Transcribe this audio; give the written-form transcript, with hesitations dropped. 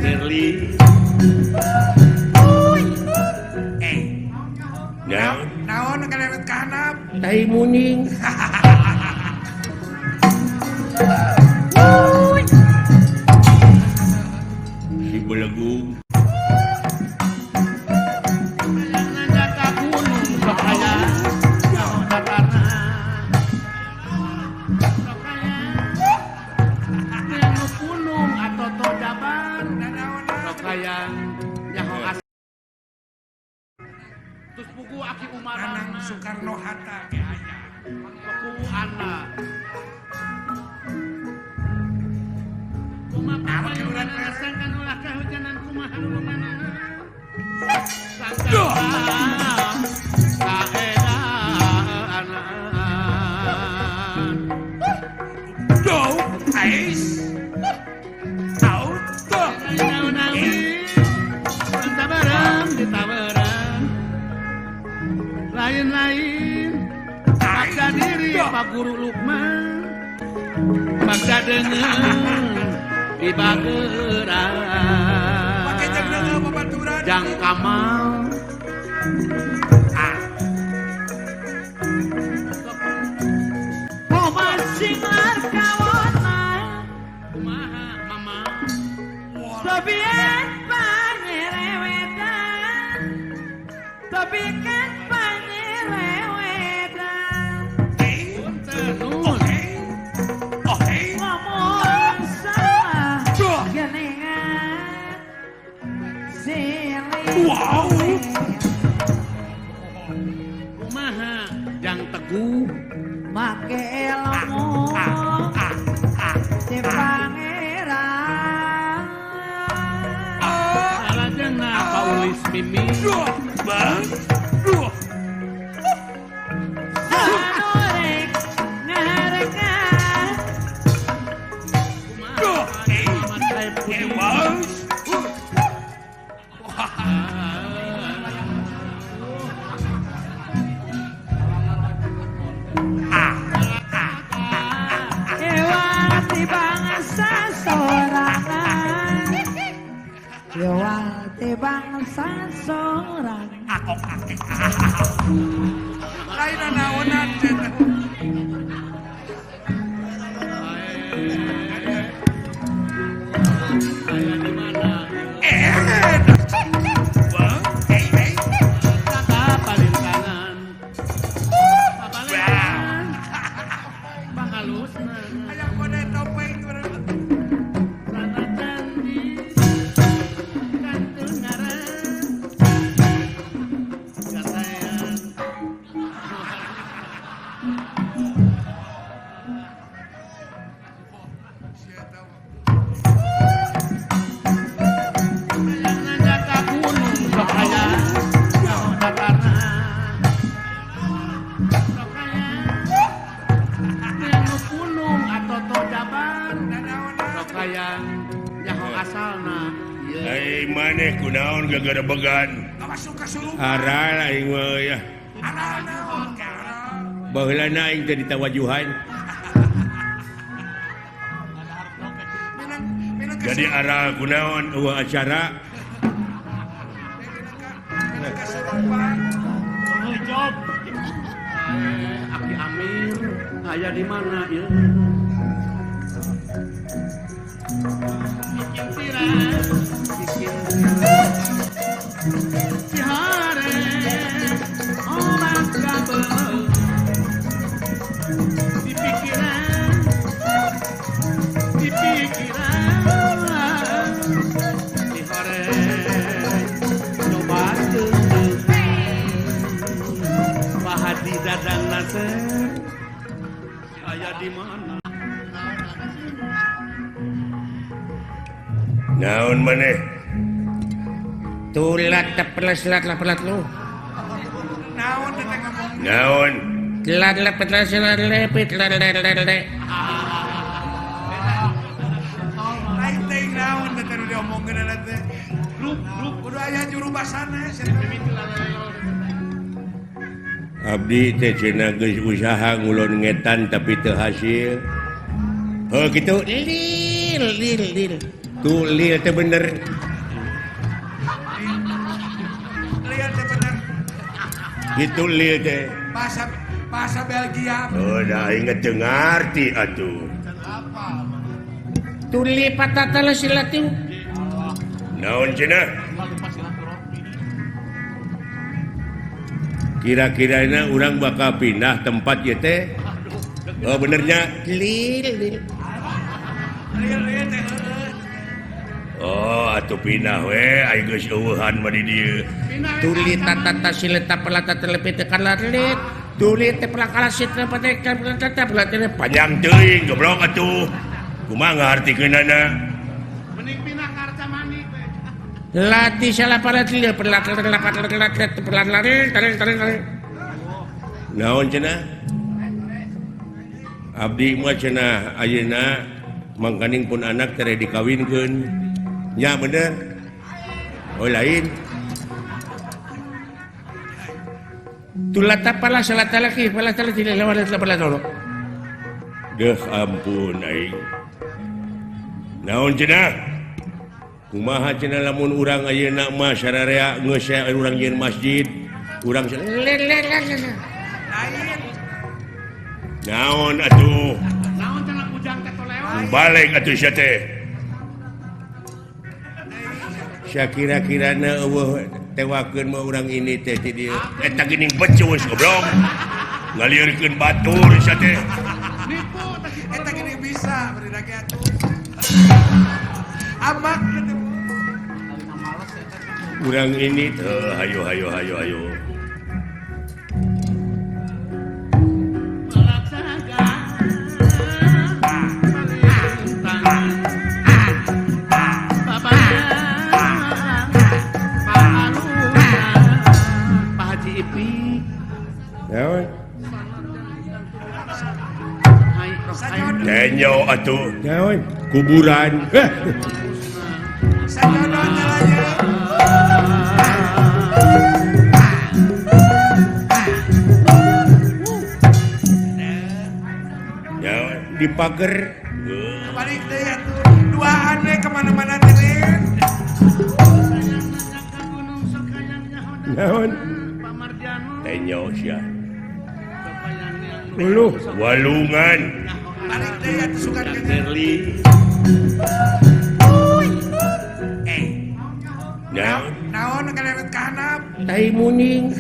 Terli. Naon kelewet kanap. Tai muning. Si belegung. Anang Soekarno Hatta Buku anak. Apa keluran Sangkan ulah kehujanan kumaha nu mana. Doh, ais. Auto. Lain-lain Magda diri Pak Guru Lukman Magda dengan di Bageran Pakai jang babaturan. Jang Kamal masing larkawana kumaha mama Tobian panyerewedan Tobikan Wow. Kumaha Jang Teguh make ilmu si pangeran salajengna Paulis Mimi Bang. sanurek ngarekan Muhammad Saifuddin Yowati bangsa sorang Lain naonan cenah. aya di mana Bang. Kata paling kanan Papalengan Pangalusna Aya kode topeng. Sana candi Kantun ngaran Gatayan Ayana jaka gunung sok aya Datarna sok aya Anu gunung atoto jaban sok aya nyaho asalna ieu Ai maneh kunaon gagarebegan. Masuk ke sulung. Aral aing mah ya. Anak-anak. Baheulana aing teh ditawajuhan. Jadi aral kunaon eueuh acara. job Aki Amir aya di mana ieu bikin tiras Cihare orang kabel di pikiran Cihare coba Mahadi dadang nase aya di mana Naon maneh? Tulat teples lat lapelat lu. Naon teh ngomong. Naon? Lat lepet lat lepet lat. Lain teh naon teh teh diomongkeun eta teh. Grup kudu aya juru basana Abdi teh cenah geus usaha ngulon ngetan tapi teu hasil. Oh kitu. lil. Tuh lil teh bener. Lihat teh bener. Itu lil teh. Bahasa Belgia. Oh, dah inget ngerti atuh. Tuli patatala sila tuh. Naon cenah? Kira-kirana orang bakal pindah tempat ya teh. Oh benernya lil. Oh atuh pindah we aya geus eueuhan mah di dieu. Tuli tatata sileta pelata telepet tekan lalit. Tuli teh pelakala sitra patekan pelata pelata panjang teuing goblok atuh. Kumaha ngartikeunana? Mending pindah ka Arca Mani we. Lati salah pada dia pelata naon cenah? Abdi mah cenah ayeuna mangkaning pun anak tere dikawinkeun. Nya bener. Oh lain. Tulata pala salata laki, pala tala tidak lewat pala tolo. Deuh ampun aing. Naon cenah? Kumaha cenah lamun urang ayeuna mah sararea geus urang nyeun masjid, urang naon atuh? Naon cenah bujang teh lewat. Balik atuh sia teh. Sakira-kirana eueuh tewakeun mah urang ini teh ti dieu. Eta geuning becus goblok. Ngalieurkeun batur sia teh. Nipu Eta gini bisa beri lagi atuh. Amak gitu. Urang ini hayo. Naon? Tenyo atuh. Naon? Kuburan. Sajodoh nyalanya. Naon? Di pager. Balik deh atuh. Duaan deh kemana-mana teh. Naon? Tenyo sia. Uluh walungan. Balik deh atuh suka ke Terli. Naon? naon kaleret ka handap. Tai muning.